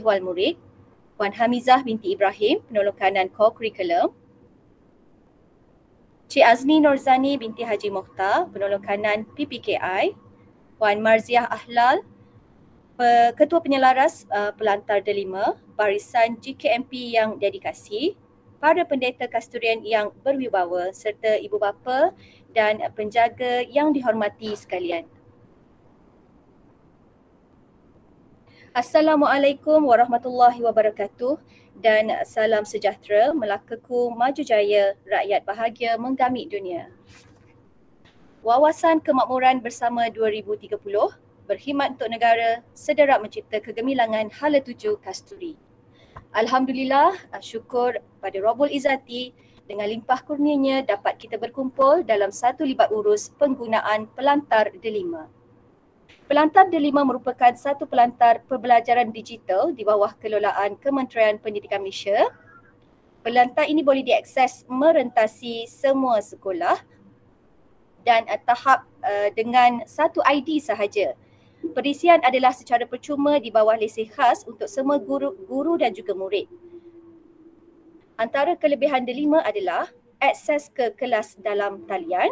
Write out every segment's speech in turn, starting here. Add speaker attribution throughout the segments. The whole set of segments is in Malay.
Speaker 1: Wal Murid, Puan Hamizah binti Ibrahim, penolong kanan co-curriculum, Cik Azni Norzani binti Haji Mokhtar, penolong kanan PPKI, Puan Marziah Ahlal, Ketua Penyelaras Pelantar Delima, barisan GKMP yang dedikasi, para pendeta kasturian yang berwibawa serta ibu bapa dan penjaga yang dihormati sekalian. Assalamualaikum warahmatullahi wabarakatuh dan salam sejahtera, Melakaku maju jaya, rakyat bahagia menggamit dunia. Wawasan Kemakmuran Bersama 2030 berkhidmat untuk negara, sederak mencipta kegemilangan hala tuju kasturi. Alhamdulillah, syukur pada Rabbul Izzati, dengan limpah kurnianya dapat kita berkumpul dalam satu libat urus penggunaan Pelantar Delima. Pelantar Delima merupakan satu pelantar pembelajaran digital di bawah kelolaan Kementerian Pendidikan Malaysia. Pelantar ini boleh diakses merentasi semua sekolah dan tahap dengan satu ID sahaja. Perisian adalah secara percuma di bawah lesen khas untuk semua guru dan juga murid. Antara kelebihan Delima adalah akses ke kelas dalam talian,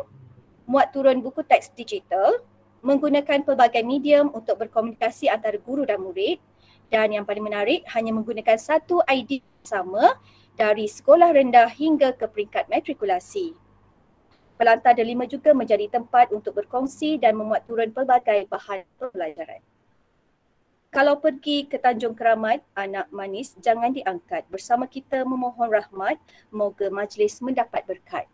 Speaker 1: muat turun buku teks digital, menggunakan pelbagai medium untuk berkomunikasi antara guru dan murid, dan yang paling menarik hanya menggunakan satu ID sama dari sekolah rendah hingga ke peringkat matrikulasi. Pelantar Delima juga menjadi tempat untuk berkongsi dan memuat turun pelbagai bahan pembelajaran. Kalau pergi ke Tanjung Keramat, anak manis jangan diangkat. Bersama kita memohon rahmat, moga majlis mendapat berkat.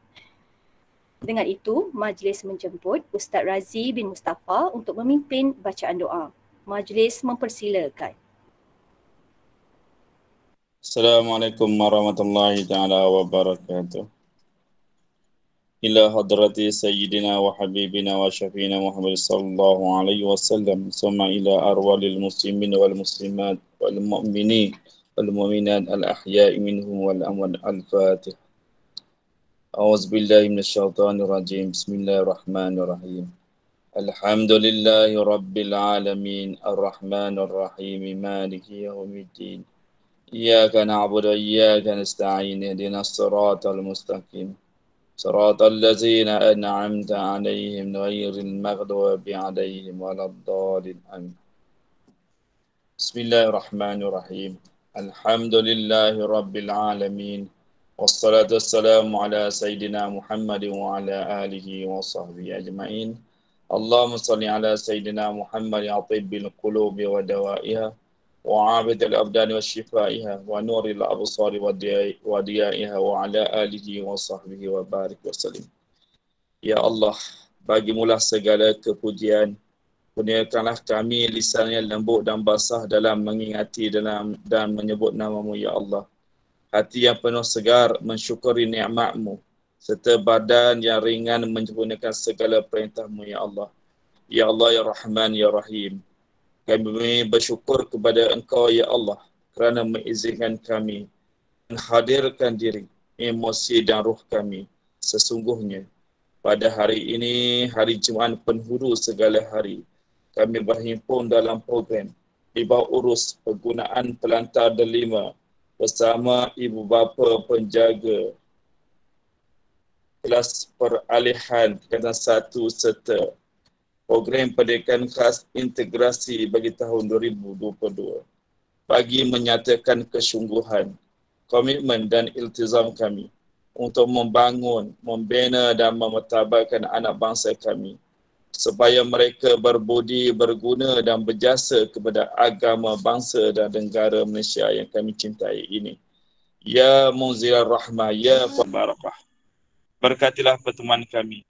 Speaker 1: Dengan itu, majlis menjemput Ustaz Razi bin Mustafa untuk memimpin bacaan doa. Majlis mempersilakan.
Speaker 2: Assalamualaikum warahmatullahi taala wabarakatuh. Ila hadrati sayyidina wa habibina wa syafiina Muhammad sallallahu alaihi wasallam, summa ila arwalil muslimin wal muslimat wal mu'minin wal mu'minat al ahya'i minhum wal amwat. Al-Fatihah. A'udzu billahi minasyaitonir rajim. Bismillahirrahmanirrahim. Alhamdulillahi rabbil alamin, arrahmanir rahim, maliki yaumiddin. Iyyaka na'budu wa iyyaka nasta'in. Ihdinas siratal mustaqim. Siratal ladzina an'amta 'alaihim ghairil maghdubi 'alaihim waladdallin. Amin. Bismillahirrahmanirrahim. Alhamdulillahi rabbil alamin. Wassalatu wassalamu ala Sayyidina Muhammadin wa ala alihi wa sahbihi ajma'in. Allahumma salli ala Sayyidina Muhammadin atibbil qulubi wa dawaiha wa abidil abdani wa shifaiha wa nuril absari wa diyaiha wa ala alihi wa sahbihi wa barik wa salim. Ya Allah, bagimulah segala kepujian. Kurniakanlah kami lisan yang lembut dan basah dalam mengingati dan menyebut nama-Mu, Ya Allah. Hati yang penuh segar mensyukuri nikmat-Mu, serta badan yang ringan menyempurnakan segala perintah-Mu, Ya Allah. Ya Allah, Ya Rahman, Ya Rahim. Kami bersyukur kepada Engkau, Ya Allah, kerana mengizinkan kami menghadirkan diri, emosi dan ruh kami. Sesungguhnya, pada hari ini, hari Jumaat penghulu segala hari, kami berhimpun dalam program di bawah urus penggunaan Pelantar Delima bersama ibu bapa penjaga kelas peralihan tingkatan 1 serta program pendidikan khas integrasi bagi tahun 2022 bagi menyatakan kesungguhan, komitmen dan iltizam kami untuk membangun, membina dan memertabatkan anak bangsa kami supaya mereka berbudi, berguna dan berjasa kepada agama, bangsa dan negara Malaysia yang kami cintai ini. Ya Munzilar Rahmah, Ya Barakah. Berkatilah pertemuan kami.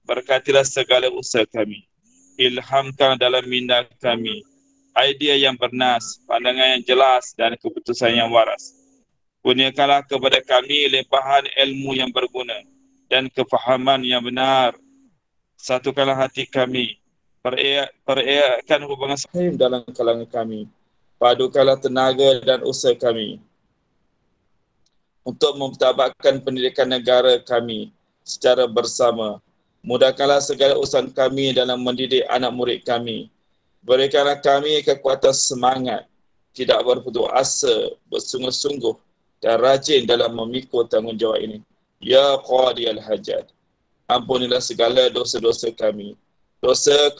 Speaker 2: Berkatilah segala usaha kami. Ilhamkan dalam minda kami idea yang bernas, pandangan yang jelas dan keputusan yang waras. Kurniakanlah kepada kami limpahan ilmu yang berguna dan kefahaman yang benar. Satukanlah hati kami, pereratkan hubungan sahih dalam kalangan kami. Padukanlah tenaga dan usaha kami untuk mempertabatkan pendidikan negara kami secara bersama. Mudahkanlah segala urusan kami dalam mendidik anak murid kami. Berikanlah kami kekuatan semangat tidak berputus asa, bersungguh-sungguh dan rajin dalam memikul tanggungjawab ini. Ya Qadiyal Hajat, ampunilah segala dosa-dosa kami, dosa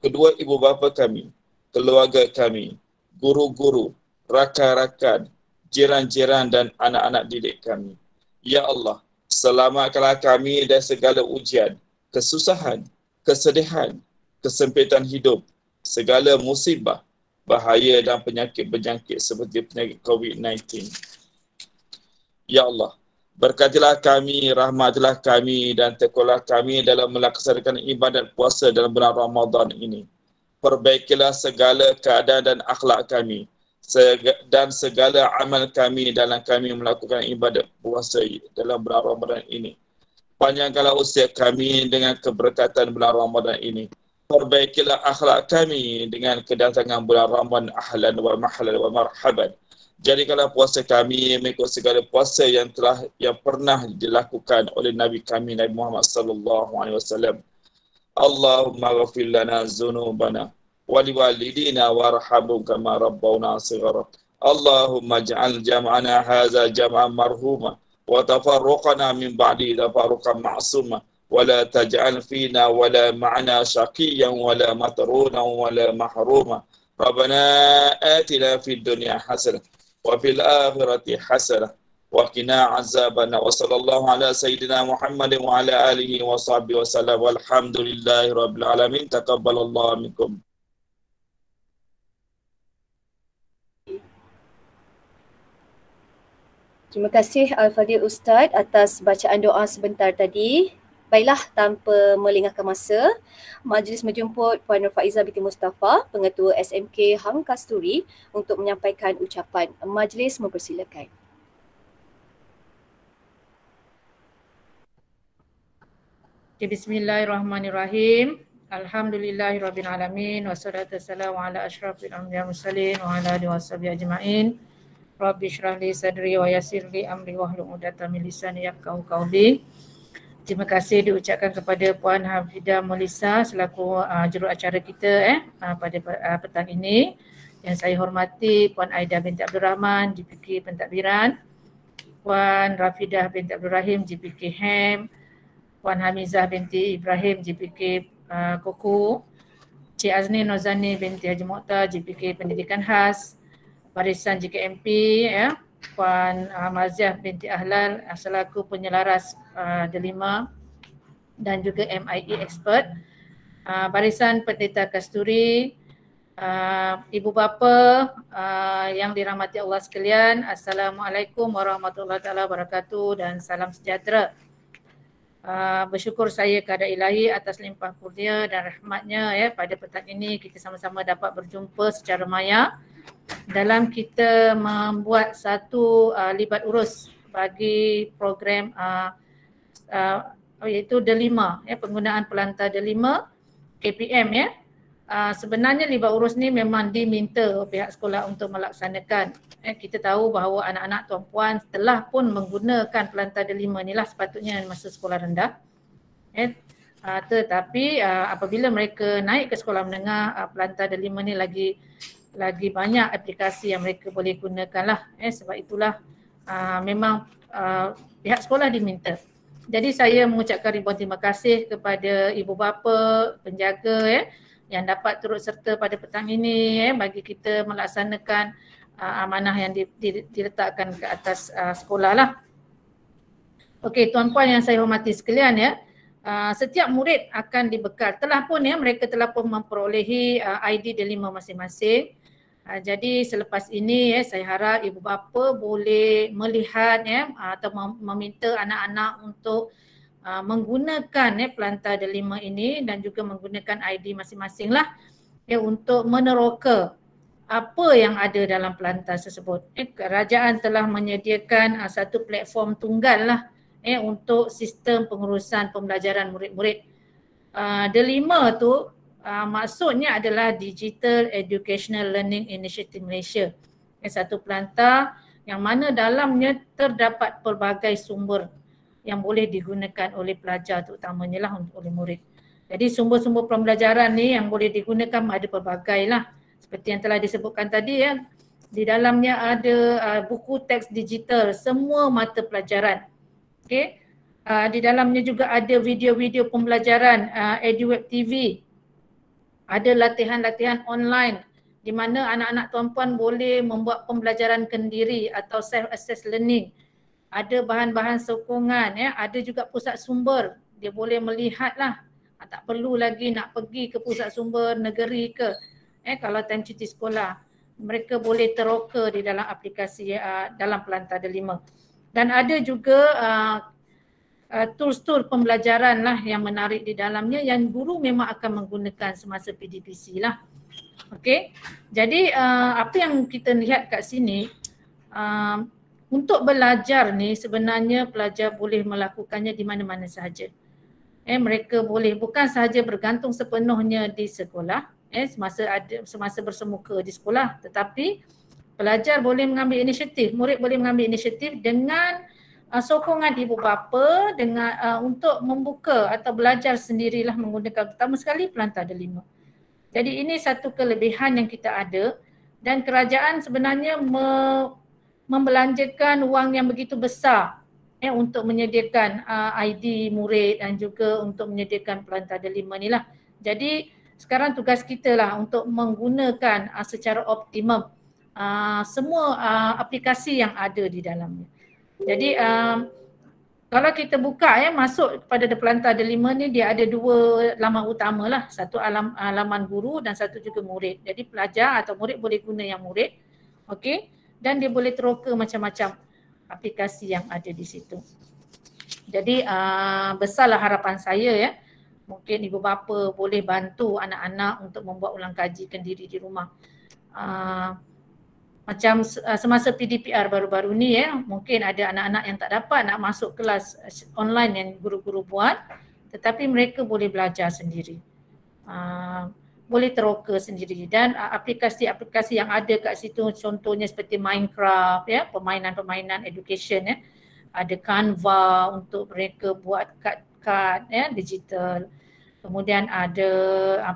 Speaker 2: kedua ibu bapa kami, keluarga kami, guru-guru, rakan-rakan, jiran-jiran dan anak-anak didik kami. Ya Allah, selamatkanlah kami dari segala ujian, kesusahan, kesedihan, kesempitan hidup, segala musibah, bahaya dan penyakit berjangkit seperti penyakit COVID-19. Ya Allah, berkatilah kami, rahmatilah kami dan tekullah kami dalam melaksanakan ibadat puasa dalam bulan Ramadan ini. Perbaikilah segala keadaan dan akhlak kami dan segala amal kami dalam kami melakukan ibadat puasa dalam bulan Ramadan ini. Panjangkanlah usia kami dengan keberkatan bulan Ramadan ini. Perbaikilah akhlak kami dengan kedatangan bulan Ramadan ahlan wa mahlan wa marhaban. Jadikanlah puasa kami mengikut segala puasa yang pernah dilakukan oleh Nabi kami Nabi Muhammad sallallahu alaihi wasallam. Allahumma ghfir lana dzunubana wa liwalidina warhamhum kama rabbawna shighara. Allahumma ij'al jam'ana hadza jam'an marhuma wa tafarruqana min ba'di tafarruqan ma'suma wa la taj'al fina wa la ma'na shaqiyyan wa la matrunan wa la mahruma. Rabbana atina fid dunya hasanah wa fil akhirati hasanah wa qina azabannar. Wa sallallahu ala sayyidina Muhammadin wa ala alihi wa sahbihi wa sallam. Walhamdulillahi rabbil alamin. Taqabbalallahu minkum.
Speaker 1: Terima kasih Al-Fadhil Ustaz atas bacaan doa sebentar tadi. Baiklah, tanpa melengahkan masa, majlis menjemput Puan Nur Faizah binti Mustafa, Pengetua SMK Hang Kasturi untuk menyampaikan ucapan. Majlis mempersilakan.
Speaker 3: Bismillahirrahmanirrahim. Alhamdulillahirabbil alamin wassalatu wassalamu ala asyrafil anbiya'i mursalin wa ala alihi washabihi ajmain. Rabbi shrah li sadri wa yassir li amri wahlul 'uqdatam min lisani yafqahu qawli. Terima kasih diucapkan kepada Puan Hafidah Melissa selaku juruacara kita pada petang ini. Yang saya hormati Puan Aida binti Abdul Rahman, GPK Pentadbiran, Puan Rafidah binti Abdul Rahim, GPK HEM, Puan Hamizah binti Ibrahim, GPK Koku, Cik Azni Nozani binti Haji Mokhtar, GPK Pendidikan Khas, Barisan JKMP, Puan Maziah binti Ahlal selaku penyelaras Delima dan juga MIE expert, Barisan Pendeta Kasturi, ibu bapa yang dirahmati Allah sekalian, Assalamualaikum warahmatullahi wabarakatuh dan salam sejahtera. Bersyukur saya kepada Ilahi atas limpah kurnia dan rahmatnya pada petang ini kita sama-sama dapat berjumpa secara maya dalam kita membuat satu libat urus bagi program iaitu Delima, penggunaan pelantar Delima KPM. Sebenarnya libat urus ni memang diminta pihak sekolah untuk melaksanakan. Kita tahu bahawa anak-anak tuan-puan telah pun menggunakan pelantar Delima ni lah sepatutnya masa sekolah rendah. Tetapi apabila mereka naik ke sekolah menengah, pelantar Delima ni lagi banyak aplikasi yang mereka boleh gunakan lah. Sebab itulah memang pihak sekolah diminta. Jadi saya mengucapkan ribuan terima kasih kepada ibu bapa, penjaga yang dapat turut serta pada petang ini bagi kita melaksanakan amanah yang diletakkan ke atas sekolah lah. Okey, tuan-puan yang saya hormati sekalian setiap murid akan dibekal. Telah pun mereka telah pun memperolehi ID Delima masing-masing. Jadi selepas ini saya harap ibu bapa boleh melihat atau meminta anak-anak untuk menggunakan pelantar Delima ini dan juga menggunakan ID masing-masing lah untuk meneroka apa yang ada dalam pelantar tersebut. Kerajaan telah menyediakan satu platform tunggal lah untuk sistem pengurusan pembelajaran murid-murid. Delima tu maksudnya adalah Digital Educational Learning Initiative Malaysia. Satu pelantar yang mana dalamnya terdapat pelbagai sumber yang boleh digunakan oleh pelajar terutamanya lah oleh murid. Jadi sumber-sumber pembelajaran ni yang boleh digunakan ada pelbagai lah. Seperti yang telah disebutkan tadi Di dalamnya ada buku teks digital, semua mata pelajaran. Okey. Di dalamnya juga ada video-video pembelajaran, EduWeb TV. Ada latihan-latihan online di mana anak-anak tuan-puan boleh membuat pembelajaran kendiri atau self-assessed learning. Ada bahan-bahan sokongan, ya. Ada juga pusat sumber. Dia boleh melihatlah. Tak perlu lagi nak pergi ke pusat sumber negeri ke. Kalau time cuti sekolah, mereka boleh teroka di dalam aplikasi dalam Pelantar Delima. Dan ada juga tools-tools pembelajaran lah yang menarik di dalamnya yang guru memang akan menggunakan semasa PDPC lah. Okey. Jadi apa yang kita lihat kat sini, untuk belajar ni sebenarnya pelajar boleh melakukannya di mana-mana sahaja. Mereka boleh bukan sahaja bergantung sepenuhnya di sekolah, semasa bersemuka di sekolah, tetapi pelajar boleh mengambil inisiatif, murid boleh mengambil inisiatif dengan sokongan ibu bapa dengan untuk membuka atau belajar sendirilah menggunakan pertama sekali Pelantar Delima. Jadi ini satu kelebihan yang kita ada dan kerajaan sebenarnya membelanjakan wang yang begitu besar untuk menyediakan ID murid dan juga untuk menyediakan Pelantar Delima ni lah. Jadi sekarang tugas kita lah untuk menggunakan secara optimum semua aplikasi yang ada di dalamnya. Jadi kalau kita buka masuk kepada Pelantar Delima ni, dia ada dua laman utama lah. Satu laman guru dan satu juga murid. Jadi pelajar atau murid boleh guna yang murid. Okey. Dan dia boleh teroka macam-macam aplikasi yang ada di situ. Jadi besarlah harapan saya ya. Mungkin ibu bapa boleh bantu anak-anak untuk membuat ulang kaji kendiri di rumah. Macam semasa PDPR baru-baru ni mungkin ada anak-anak yang tak dapat nak masuk kelas online yang guru-guru buat, tetapi mereka boleh belajar sendiri. Boleh teroka sendiri dan aplikasi-aplikasi yang ada kat situ contohnya seperti Minecraft permainan-permainan education ada Canva untuk mereka buat kad-kad digital. Kemudian ada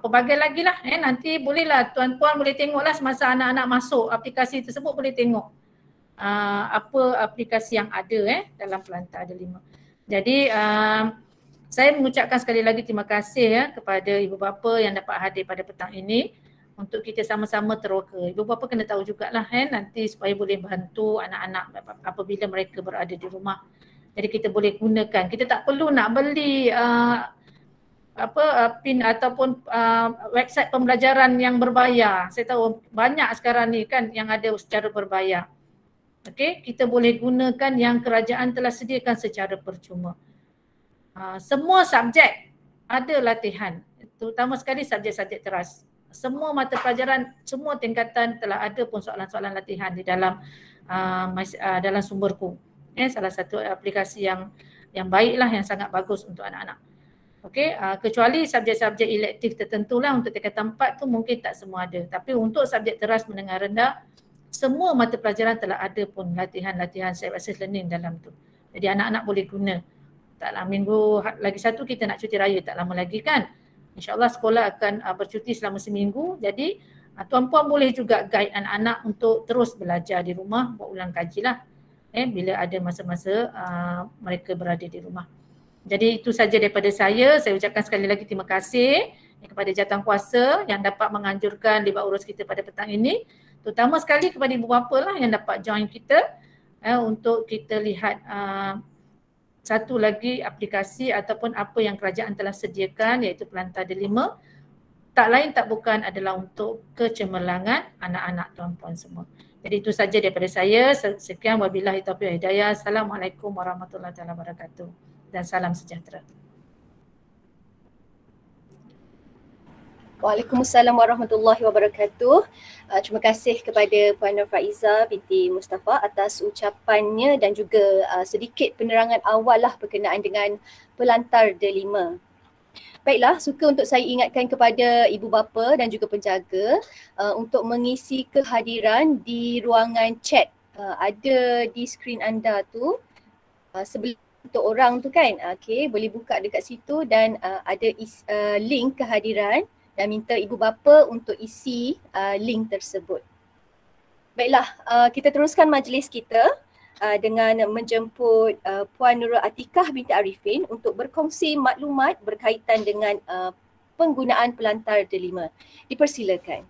Speaker 3: pelbagai lagi lah nanti bolehlah tuan-puan boleh tengoklah semasa anak-anak masuk aplikasi tersebut boleh tengok apa aplikasi yang ada dalam Pelantar Delima. Jadi saya mengucapkan sekali lagi terima kasih kepada ibu bapa yang dapat hadir pada petang ini untuk kita sama-sama teroka. Ibu bapa kena tahu jugalah nanti supaya boleh bantu anak-anak apabila mereka berada di rumah. Jadi kita boleh gunakan. Kita tak perlu nak beli pin ataupun website pembelajaran yang berbayar. Saya tahu banyak sekarang ni kan yang ada secara berbayar. Okey, kita boleh gunakan yang kerajaan telah sediakan secara percuma. Semua subjek ada latihan, terutama sekali subjek-subjek teras. Semua mata pelajaran, semua tingkatan telah ada pun soalan-soalan latihan di dalam dalam sumberku. Salah satu aplikasi yang baiklah, yang sangat bagus untuk anak-anak. Okey, kecuali subjek-subjek elektif tertentu lah untuk tingkatan 4 tu mungkin tak semua ada. Tapi untuk subjek teras menengah rendah, semua mata pelajaran telah ada pun latihan-latihan self-assessed learning dalam tu. Jadi anak-anak boleh guna. Taklah minggu lagi satu kita nak cuti raya, tak lama lagi kan. InsyaAllah sekolah akan bercuti selama seminggu. Jadi tuan-puan boleh juga guide anak-anak untuk terus belajar di rumah, buat ulang kaji lah. Bila ada masa-masa mereka berada di rumah. Jadi itu saja daripada saya. Saya ucapkan sekali lagi terima kasih kepada jawatankuasa yang dapat menganjurkan Libat Urus kita pada petang ini. Terutama sekali kepada ibu bapa lah yang dapat join kita untuk kita lihat satu lagi aplikasi ataupun apa yang kerajaan telah sediakan iaitu Pelantar Delima. Tak lain tak bukan adalah untuk kecemerlangan anak-anak tuan-puan semua. Jadi itu saja daripada saya. Sekian wabillahi taufiq wal hidayah. Assalamualaikum warahmatullahi wabarakatuh. Dan salam sejahtera.
Speaker 1: Waalaikumsalam warahmatullahi wabarakatuh. Terima kasih kepada Puan Nur Faiza binti Mustafa atas ucapannya dan juga sedikit penerangan awal lah berkenaan dengan Pelantar Delima. Baiklah, suka untuk saya ingatkan kepada ibu bapa dan juga penjaga untuk mengisi kehadiran di ruangan chat. Ada di skrin anda tu sebelum untuk orang tu kan, okay, boleh buka dekat situ dan ada link kehadiran dan minta ibu bapa untuk isi link tersebut. Baiklah, kita teruskan majlis kita dengan menjemput Puan Nurul Atikah binti Arifin untuk berkongsi maklumat berkaitan dengan penggunaan pelantar delima. Dipersilakan.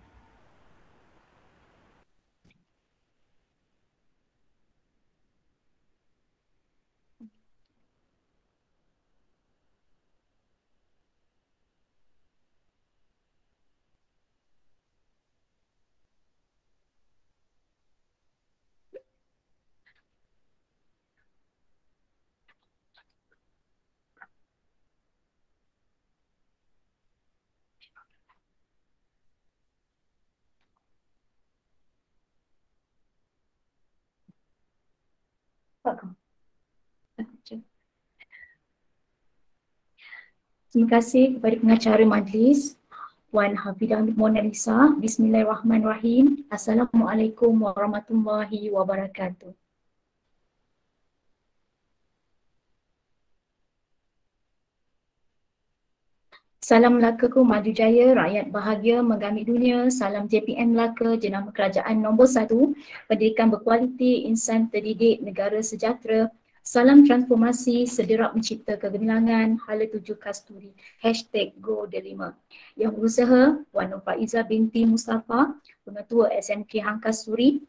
Speaker 4: Terima kasih kepada pengacara majlis Puan Hafidah Mona Lisa. Bismillahirrahmanirrahim. Assalamualaikum warahmatullahi wabarakatuh. Salam Melaka-ku maju jaya, rakyat bahagia menggami dunia. Salam JPM Melaka, jenama kerajaan nombor 1, pendidikan berkualiti, insan terdidik, negara sejahtera. Salam transformasi, sederak mencipta kegemilangan, hala tuju kasturi, #GoDelima. Yang berusaha, Puan Nur Faiza binti Mustafa, Pengetua SMK Hang Kasturi,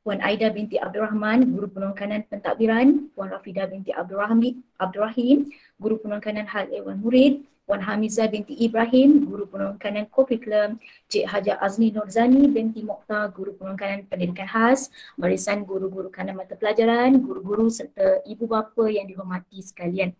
Speaker 4: Puan Aida binti Abdul Rahman, Guru Penongkanan Pentadbiran, Puan Rafidah binti Abdul Rahim, Guru Penongkanan Hal Ehwal Murid, Puan Hamizah binti Ibrahim, Guru Penongkanan Kurikulum, Cik Haja Azni Norzani binti Mokhtar, Guru Penongkanan Pendidikan Khas, barisan guru-guru kanan mata pelajaran, guru-guru serta ibu bapa yang dihormati sekalian.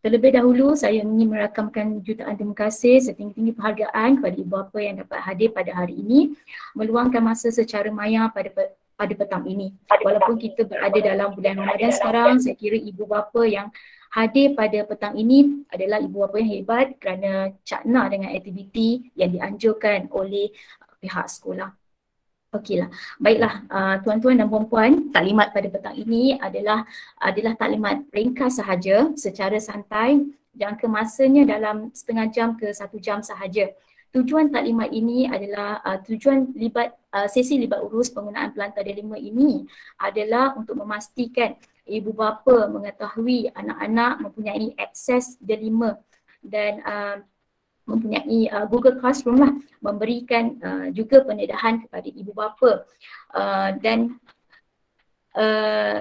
Speaker 4: Terlebih dahulu, saya ingin merakamkan jutaan terima kasih setinggi-tinggi penghargaan kepada ibu bapa yang dapat hadir pada hari ini, meluangkan masa secara maya pada petang ini. Walaupun kita berada dalam bulan Ramadan sekarang, saya kira ibu bapa yang hadir pada petang ini adalah ibu bapa yang hebat kerana cakna dengan aktiviti yang dianjurkan oleh pihak sekolah. Okeylah, baiklah tuan-tuan dan puan-puan, taklimat pada petang ini adalah taklimat ringkas sahaja secara santai, jangka masanya dalam setengah jam ke 1 jam sahaja. Tujuan taklimat ini adalah sesi libat urus penggunaan pelantar delima ini adalah untuk memastikan ibu bapa mengetahui anak-anak mempunyai akses delima dan mempunyai Google Classroom lah, memberikan juga pendedahan kepada ibu bapa dan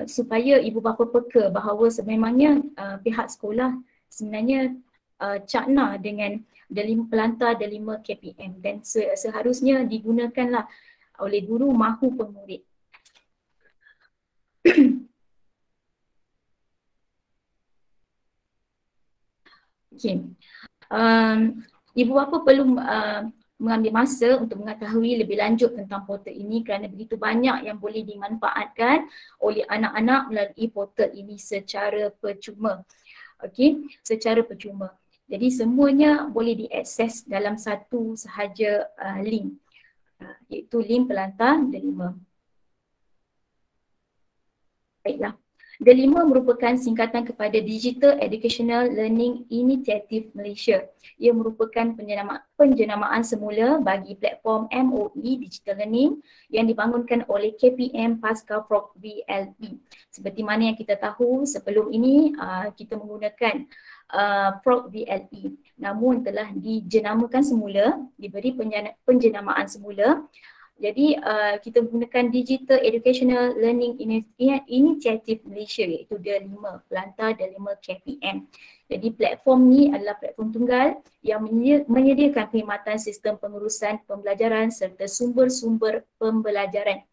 Speaker 4: supaya ibu bapa peka bahawa sememangnya pihak sekolah sebenarnya cakna dengan pelantar delima KPM dan seharusnya digunakanlah oleh guru maupun murid. Okay. Ibu bapa perlu mengambil masa untuk mengetahui lebih lanjut tentang portal ini kerana begitu banyak yang boleh dimanfaatkan oleh anak-anak melalui portal ini secara percuma. Okey, secara percuma. Jadi semuanya boleh diakses dalam satu sahaja link, iaitu link pelantar delima. Baiklah. Delima merupakan singkatan kepada Digital Educational Learning Initiative Malaysia. Ia merupakan penjenamaan semula bagi platform MOE Digital Learning yang dibangunkan oleh KPM pasca Prog VLE. Seperti mana yang kita tahu, sebelum ini kita menggunakan Prog VLE, namun telah dijenamakan semula, diberi penjenamaan semula. Jadi kita menggunakan Digital Educational Learning Initiative Malaysia, iaitu Delima, pelantar delima KPM. Jadi platform ni adalah platform tunggal yang menyediakan perkhidmatan sistem pengurusan pembelajaran serta sumber-sumber pembelajaran.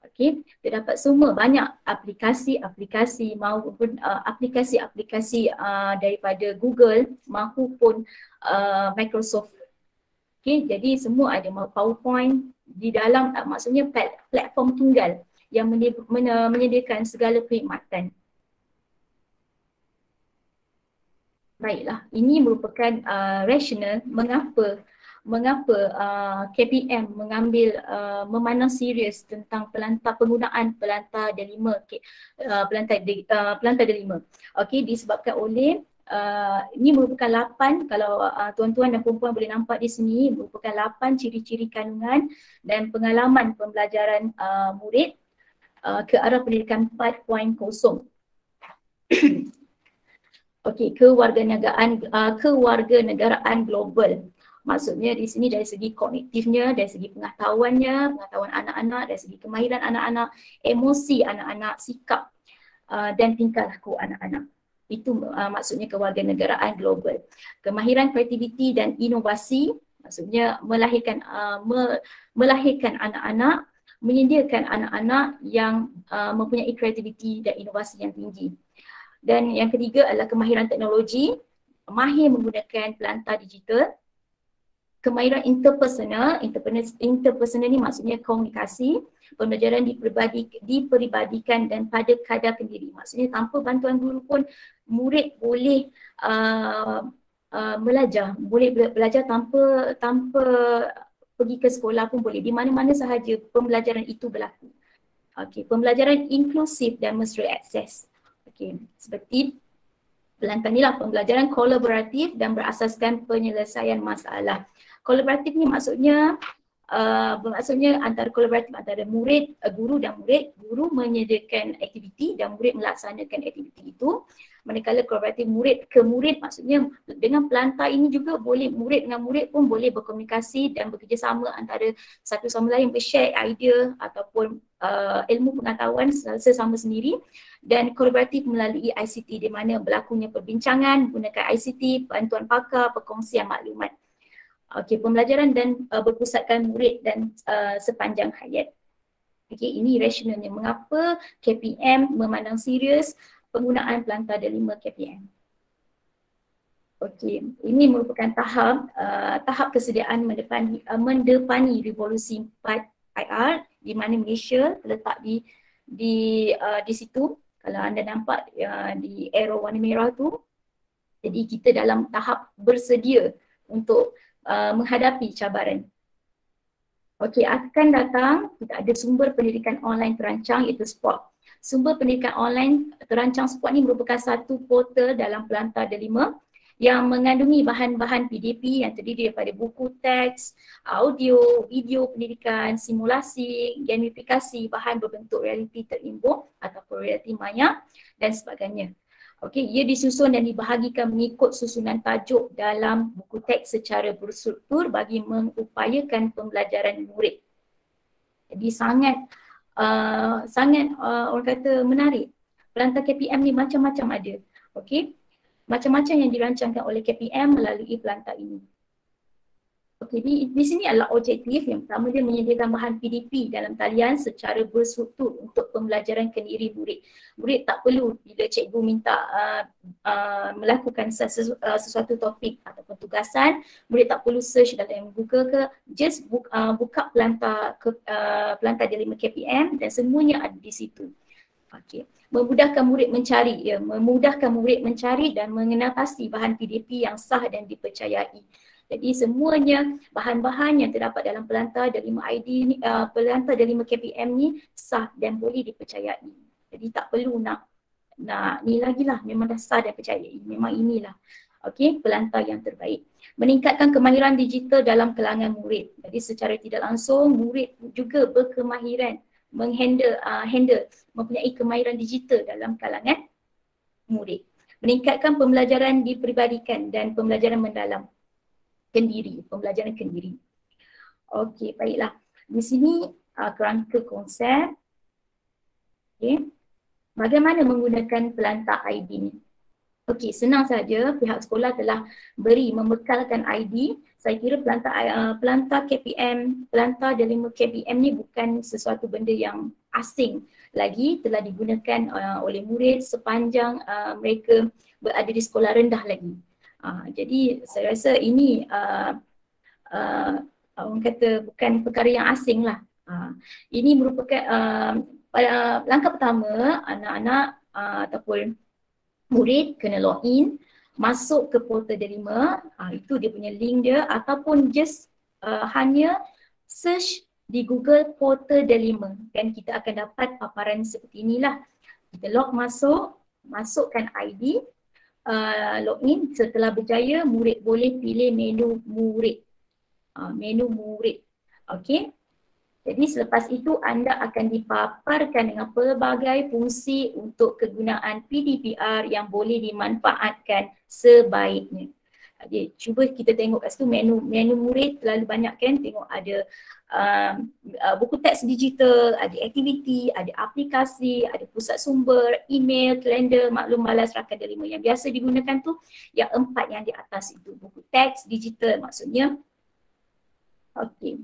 Speaker 4: Okey, terdapat semua banyak aplikasi-aplikasi maupun aplikasi-aplikasi daripada Google maupun Microsoft. Okey, jadi semua ada PowerPoint di dalam, maksudnya platform tunggal yang menyediakan segala perkhidmatan. Baiklah, ini merupakan rasional mengapa KPM mengambil memandang serius tentang penggunaan pelantar delima, pelantar delima. Okey, disebabkan oleh Ini merupakan 8, kalau tuan-tuan dan perempuan boleh nampak di sini, merupakan 8 ciri-ciri kandungan dan pengalaman pembelajaran murid ke arah pendidikan 4.0. Okey, kewarganegaraan global. Maksudnya di sini dari segi kognitifnya, dari segi pengetahuan anak-anak, dari segi kemahiran anak-anak, emosi anak-anak, sikap dan tingkah laku anak-anak. Itu maksudnya kewarganegaraan global. Kemahiran kreativiti dan inovasi, maksudnya melahirkan anak-anak, menyediakan anak-anak yang mempunyai kreativiti dan inovasi yang tinggi. Dan yang ketiga adalah kemahiran teknologi, mahir menggunakan pelantar digital. Kemahiran interpersonal ni maksudnya komunikasi, pembelajaran diperibadikan dan pada kadar kendiri. Maksudnya tanpa bantuan guru pun murid boleh belajar tanpa pergi ke sekolah pun boleh, di mana-mana sahaja pembelajaran itu berlaku. Okey, pembelajaran inklusif dan mesra akses. Okey, seperti pelantar ni lah, pembelajaran kolaboratif dan berasaskan penyelesaian masalah. Kolaboratif ni maksudnya antara kolaboratif antara guru dan murid. Guru menyediakan aktiviti dan murid melaksanakan aktiviti itu. Manakala kolaboratif murid ke murid, maksudnya dengan pelantar ini juga boleh murid dengan murid pun boleh berkomunikasi dan bekerjasama antara satu sama lain, bershare idea ataupun ilmu pengetahuan sesama sendiri. Dan kolaboratif melalui ICT, di mana berlakunya perbincangan menggunakan ICT, bantuan pakar, perkongsian maklumat. Okey, pembelajaran dan berpusatkan murid dan sepanjang hayat. Okey, ini rasionalnya mengapa KPM memandang serius penggunaan pelantar delima KPM. Okey, ini merupakan tahap kesediaan mendepani revolusi 4 IR, di mana Malaysia terletak di situ. Kalau anda nampak di arrow warna merah tu, jadi kita dalam tahap bersedia untuk menghadapi cabaran. Okey, akan datang kita ada sumber pendidikan online terancang, iaitu SPOT. Sumber pendidikan online terancang SPOT ni merupakan satu portal dalam pelantar delima yang mengandungi bahan-bahan PDP yang terdiri daripada buku teks, audio, video pendidikan, simulasi, gamifikasi, bahan berbentuk realiti terimbun ataupun realiti maya dan sebagainya. Okey, ia disusun dan dibahagikan mengikut susunan tajuk dalam buku teks secara berstruktur bagi mengupayakan pembelajaran murid. Jadi sangat orang kata menarik. Pelantar KPM ni macam-macam ada. Okey, macam-macam yang dirancangkan oleh KPM melalui pelantar ini. Okey, di sini adalah objektif. Yang pertama, dia menyediakan bahan PDP dalam talian secara berstruktur untuk pembelajaran kendiri murid. Murid tak perlu bila cikgu minta melakukan sesuatu topik ataupun tugasan, murid tak perlu search dalam Google ke, just buka pelantar delima KPM dan semuanya ada di situ. Okey, memudahkan murid mencari dan mengenal pasti bahan PDP yang sah dan dipercayai. Jadi semuanya bahan-bahan yang terdapat dalam pelantar delima pelantar delima KPM ni sah dan boleh dipercayai. Jadi tak perlu nak ni lagi lah, memang dah sah dan percayai. Memang inilah okey, pelantar yang terbaik. Meningkatkan kemahiran digital dalam kalangan murid. Jadi secara tidak langsung murid juga berkemahiran mempunyai kemahiran digital dalam kalangan murid. Meningkatkan pembelajaran diperibadikan dan pembelajaran mendalam. Pembelajaran kendiri. Okey, baiklah. Di sini kerangka konsep. Okey. Bagaimana menggunakan pelantar ID ni? Okey, senang saja. Pihak sekolah telah membekalkan ID. Saya kira pelantar KPM, pelantar delima KPM ni bukan sesuatu benda yang asing lagi, telah digunakan oleh murid sepanjang mereka berada di sekolah rendah lagi. Jadi saya rasa ini orang kata bukan perkara yang asing lah. Ini merupakan langkah pertama, anak-anak ataupun murid kena login, masuk ke portal delima, itu dia punya link dia, ataupun just hanya search di Google portal delima dan kita akan dapat paparan seperti inilah. Kita log masukkan ID. login, setelah berjaya murid boleh pilih menu murid. Menu murid. Okey. Jadi selepas itu anda akan dipaparkan dengan pelbagai fungsi untuk kegunaan PDPR yang boleh dimanfaatkan sebaiknya. Jadi cuba kita tengok kat situ menu murid terlalu banyak kan, tengok ada buku teks digital, ada aktiviti, ada aplikasi, ada pusat sumber, email, kalender, maklum balas, rakan delima. Yang biasa digunakan tu yang 4 yang di atas itu, buku teks digital maksudnya. Okey.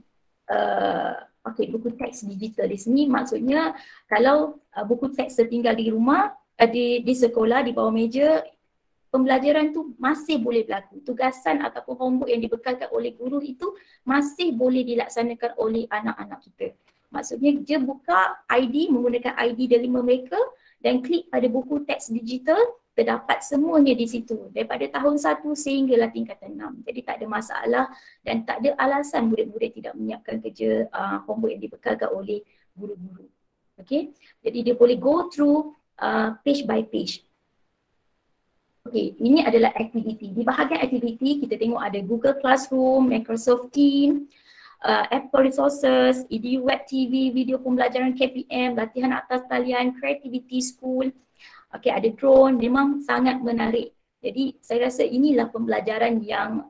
Speaker 4: Okey, buku teks digital di sini maksudnya kalau buku teks tertinggal di rumah, di sekolah, di bawah meja, pembelajaran tu masih boleh berlaku. Tugasan ataupun homework yang dibekalkan oleh guru itu masih boleh dilaksanakan oleh anak-anak kita. Maksudnya dia buka ID, menggunakan ID delima mereka dan klik pada buku teks digital, terdapat semuanya di situ daripada tahun 1 sehinggalah tingkatan 6. Jadi tak ada masalah dan tak ada alasan murid-murid tidak menyiapkan kerja homework yang dibekalkan oleh guru-guru. Okay, jadi dia boleh go through page by page. Okay, ini adalah aktiviti. Di bahagian aktiviti kita tengok ada Google Classroom, Microsoft Teams, Apple Resources, EDU Web TV, video pembelajaran KPM, latihan atas talian, Creativity School. Okay, ada drone, memang sangat menarik. Jadi saya rasa inilah pembelajaran yang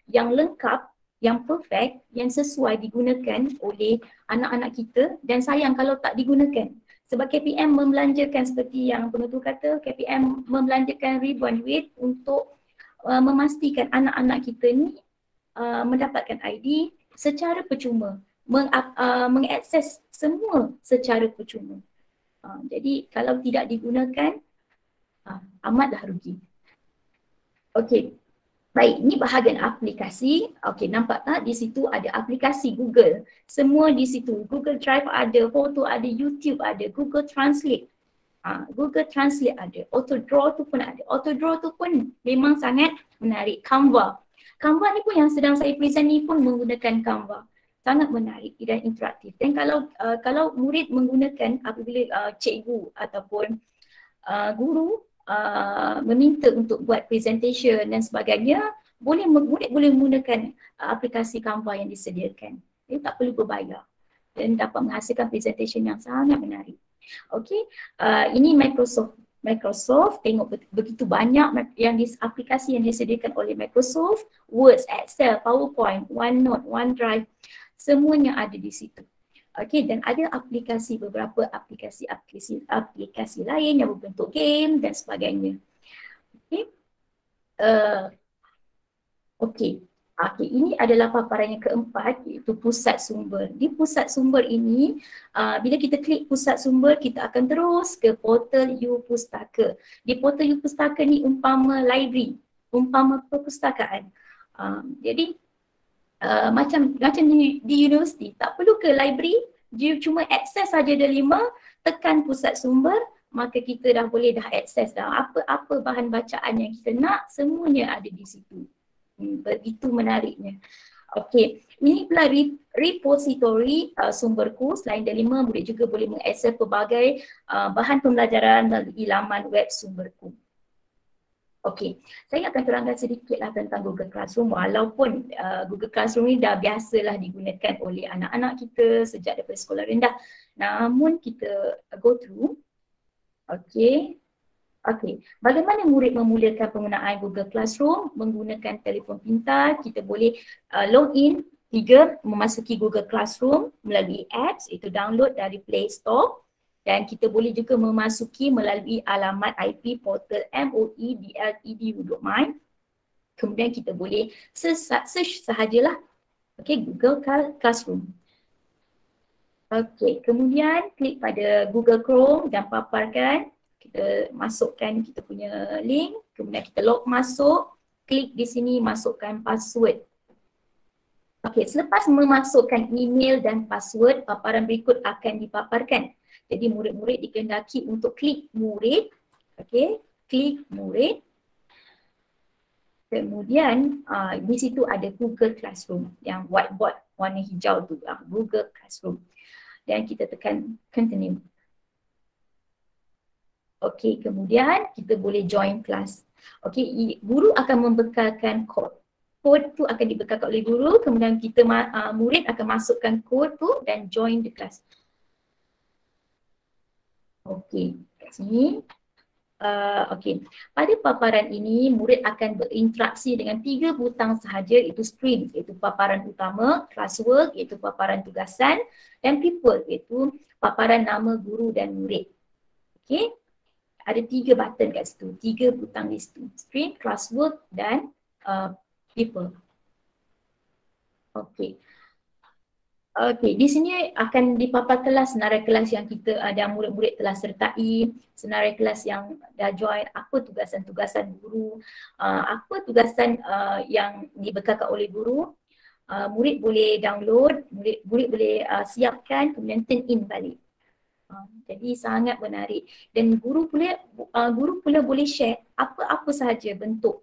Speaker 4: lengkap, yang perfect, yang sesuai digunakan oleh anak-anak kita dan sayang kalau tak digunakan. Sebab KPM membelanjakan seperti yang penutur kata, KPM membelanjakan ribuan duit untuk memastikan anak-anak kita ni mendapatkan ID secara percuma, mengakses semua secara percuma. Jadi kalau tidak digunakan, amatlah rugi. Okey, baik, ini bahagian aplikasi. Okey, nampak tak di situ ada aplikasi Google. Semua di situ. Google Drive ada, foto ada, YouTube ada, Google Translate. Google Translate ada, Autodraw tu pun ada. Autodraw tu pun memang sangat menarik. Canva. Canva ni pun yang sedang saya present ni pun menggunakan Canva. Sangat menarik dan interaktif. Dan kalau murid menggunakan apabila cikgu ataupun guru meminta untuk buat presentation dan sebagainya, murid boleh menggunakan aplikasi Canva yang disediakan. Jadi tak perlu berbayar dan dapat menghasilkan presentation yang sangat menarik. Okey, ini Microsoft tengok begitu banyak yang aplikasi yang disediakan oleh Microsoft, Word, Excel, PowerPoint, OneNote, OneDrive, semuanya ada di situ. Okey, dan ada beberapa aplikasi lain yang berbentuk game dan sebagainya. Okey. Okey, ini adalah paparan yang keempat, iaitu pusat sumber. Di pusat sumber ini, bila kita klik pusat sumber, kita akan terus ke portal U-Pustaka. Di portal U-Pustaka ni umpama library, umpama perpustakaan. Jadi macam di universiti, tak perlu ke library, dia cuma akses saja delima, tekan pusat sumber, maka kita dah boleh akses dah apa-apa bahan bacaan yang kita nak, semuanya ada di situ. Begitu menariknya. Okey, ini pula repository sumberku. Selain delima, murid juga boleh mengakses pelbagai bahan pembelajaran melalui laman web sumberku. Okey, saya akan terangkan sedikitlah tentang Google Classroom, walaupun Google Classroom ni dah biasalah digunakan oleh anak-anak kita sejak daripada sekolah rendah. Namun kita go through. Okey, bagaimana murid memulakan penggunaan Google Classroom? Menggunakan telefon pintar, kita boleh login, memasuki Google Classroom melalui apps, itu download dari Play Store. Dan kita boleh juga memasuki melalui alamat IP portal moedl.edu.my. Kemudian kita boleh search sahajalah. Okey, Google Classroom. Okey, kemudian klik pada Google Chrome dan paparkan. Kita masukkan kita punya link. Kemudian kita log masuk. Klik di sini, masukkan password. Okey, selepas memasukkan email dan password, paparan berikut akan dipaparkan. Jadi murid-murid dikehendaki untuk klik murid. Okey, klik murid. Kemudian di situ ada Google Classroom yang whiteboard warna hijau tu, Google Classroom. Dan kita tekan continue. Okey, kemudian kita boleh join kelas. Okey, guru akan membekalkan kod. Kod tu akan dibekalkan oleh guru, kemudian kita murid akan masukkan kod tu dan join the class. Okey, kat sini. Okey, pada paparan ini murid akan berinteraksi dengan 3 butang sahaja, iaitu screen, iaitu paparan utama, classwork, iaitu paparan tugasan, dan people, iaitu paparan nama guru dan murid. Okey, ada 3 button kat situ, 3 butang di situ, screen, classwork dan people. Okey. Okey, di sini akan dipapar kelas, senarai kelas yang kita ada murid-murid telah sertai, senarai kelas yang dah join, apa tugasan-tugasan guru, apa tugasan yang dibekalkan oleh guru. Murid boleh download, murid boleh siapkan, kemudian turn in balik. Jadi sangat menarik dan guru pula boleh share apa-apa sahaja bentuk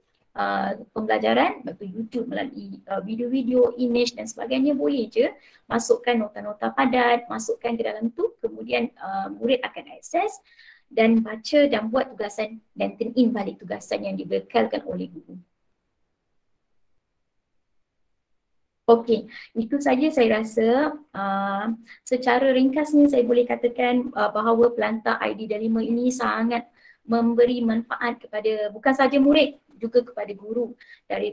Speaker 4: pembelajaran melalui YouTube, melalui video-video, image dan sebagainya, boleh je masukkan nota-nota padat, masukkan ke dalam tu, kemudian murid akan akses dan baca dan buat tugasan dan turn in balik tugasan yang dibekalkan oleh guru. Okey, itu saja saya rasa. Secara ringkasnya saya boleh katakan bahawa pelantar ID Delima ini sangat memberi manfaat kepada bukan sahaja murid, juga kepada guru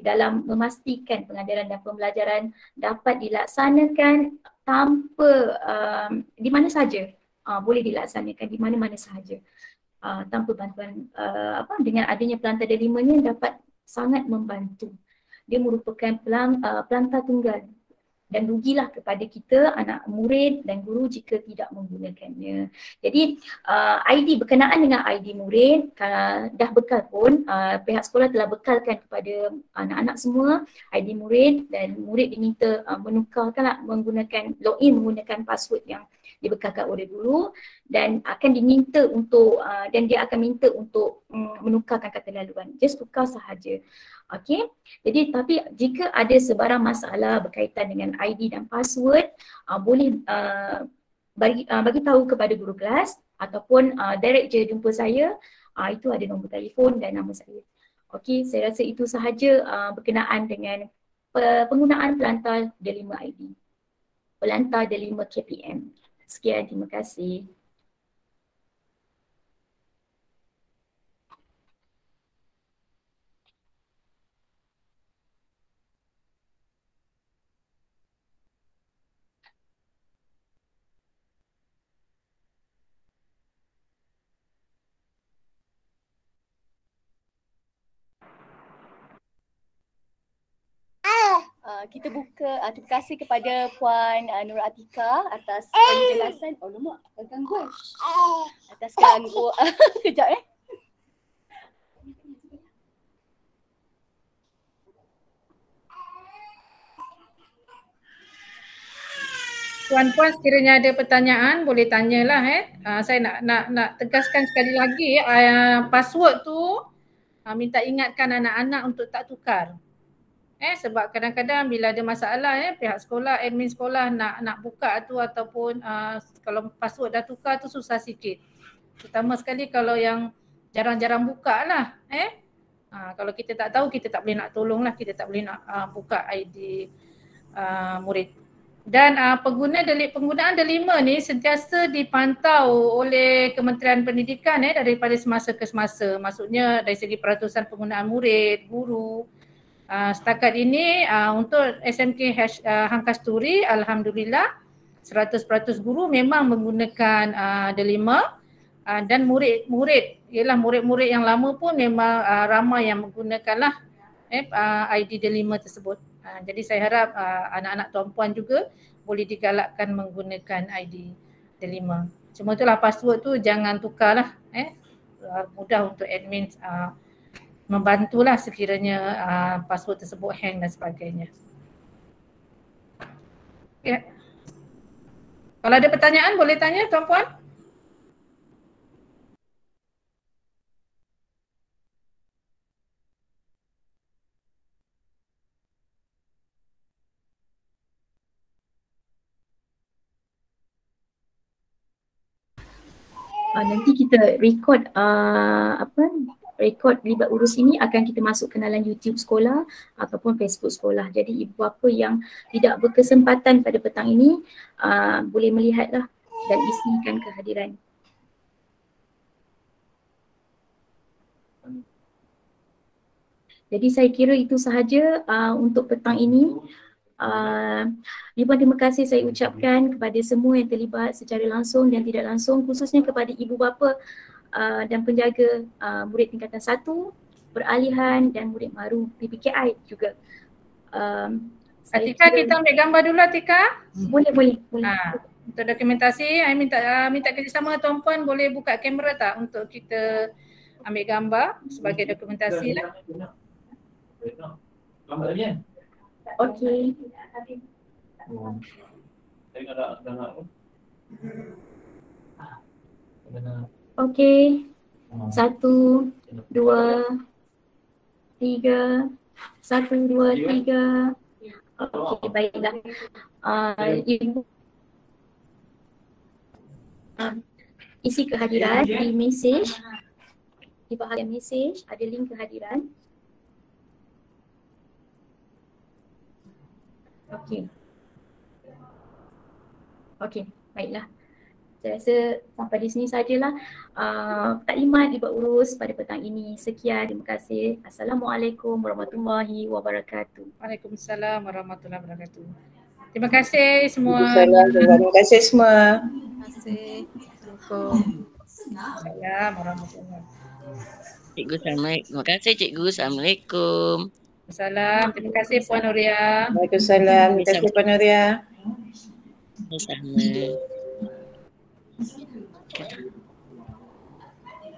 Speaker 4: dalam memastikan pengajaran dan pembelajaran dapat dilaksanakan tanpa di mana sahaja, boleh dilaksanakan di mana-mana sahaja tanpa bantuan dengan adanya pelantar Delima ni dapat sangat membantu. Dia merupakan pelantar tunggal dan rugilah kepada kita, anak murid dan guru jika tidak menggunakannya. Jadi ID berkenaan dengan ID murid, dah bekal pun pihak sekolah telah bekalkan kepada anak-anak semua ID murid dan murid diminta menukarkan menggunakan login menggunakan password yang dibekalkan oleh guru dan akan diminta untuk dan dia akan minta untuk menukarkan kata laluan. Just tukar sahaja. Okey. Jadi tapi jika ada sebarang masalah berkaitan dengan ID dan password, boleh bagi tahu kepada guru kelas ataupun direct je jumpa saya. Itu ada nombor telefon dan nama saya. Okey, saya rasa itu sahaja berkenaan dengan penggunaan pelantar Delima ID. Pelantar Delima KPM. Sekian, terima kasih.
Speaker 1: Kita buka, terima kasih kepada Puan Nur Atika atas penjelasan. Oh lemak, gangguan. Atas gangguan. Kejap
Speaker 3: Puan-puan sekiranya ada pertanyaan boleh tanyalah saya nak tegaskan sekali lagi password tu minta ingatkan anak-anak untuk tak tukar. Sebab kadang-kadang bila ada masalah pihak sekolah, admin sekolah nak buka tu ataupun kalau password dah tukar tu susah sikit. Terutama sekali kalau yang jarang-jarang buka lah. Kalau kita tak tahu kita tak boleh nak tolong lah, kita tak boleh nak buka ID murid. Dan penggunaan Delima ni sentiasa dipantau oleh Kementerian Pendidikan daripada semasa ke semasa. Maksudnya dari segi peratusan penggunaan murid, guru. Setakat ini untuk SMK Hang Kasturi, alhamdulillah 100% guru memang menggunakan Delima dan murid-murid ialah murid-murid yang lama pun memang ramai yang menggunakanlah ID Delima tersebut. Jadi saya harap anak-anak tuan-puan juga boleh digalakkan menggunakan ID Delima. Cuma itulah password tu jangan tukarlah. Mudah untuk admin membantulah sekiranya password tersebut hang dan sebagainya. Ya. Kalau ada pertanyaan boleh tanya tuan-puan.
Speaker 4: Nanti kita record rekod Libat Urus ini akan kita masuk ke dalam YouTube sekolah ataupun Facebook sekolah. Jadi ibu bapa yang tidak berkesempatan pada petang ini boleh melihatlah dan isikan kehadiran. Jadi saya kira itu sahaja untuk petang ini. Ribuan terima kasih saya ucapkan kepada semua yang terlibat secara langsung dan tidak langsung, khususnya kepada ibu bapa dan penjaga murid tingkatan 1, peralihan dan murid baru PPKI juga.
Speaker 3: Atika, kita ambil gambar dulu Atika.
Speaker 4: Boleh.
Speaker 3: Untuk dokumentasi, saya minta kerjasama tuan-puan, boleh buka kamera tak untuk kita ambil gambar sebagai dokumentasi lah.
Speaker 4: Okey. Okey. 1, 2, 3. 1, 2, 3. Okey, baiklah. Ibu isi kehadiran di mesej. Di bahagian mesej ada link kehadiran. Okey, baiklah. Saya rasa sampai di sini sajalah taklimat Libat Urus pada petang ini. Sekian, terima kasih. Assalamualaikum warahmatullahi wabarakatuh.
Speaker 3: Waalaikumsalam warahmatullahi wabarakatuh. Terima kasih semua.
Speaker 5: Terima kasih semua.
Speaker 6: Terima kasih.
Speaker 3: Assalamualaikum warahmatullahi wabarakatuh.
Speaker 6: Cikgu, Assalamualaikum. Terima kasih Cikgu. Assalamualaikum.
Speaker 3: Salam. Terima kasih Puan Nuria.
Speaker 5: Waalaikumsalam. Terima kasih Puan Nuria.
Speaker 6: Sama.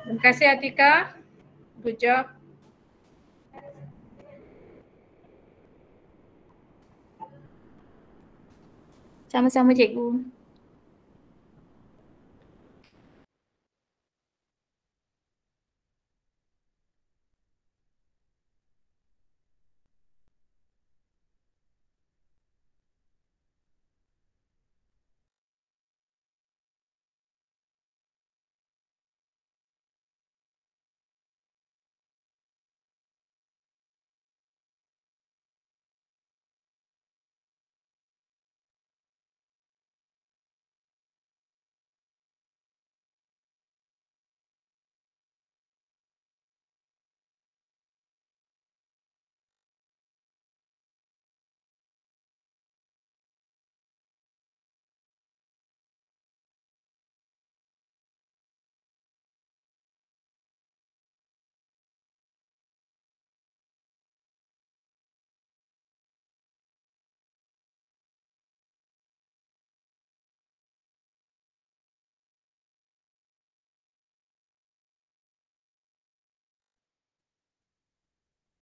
Speaker 3: Terima kasih Atika. Good job.
Speaker 4: Sama-sama Cikgu.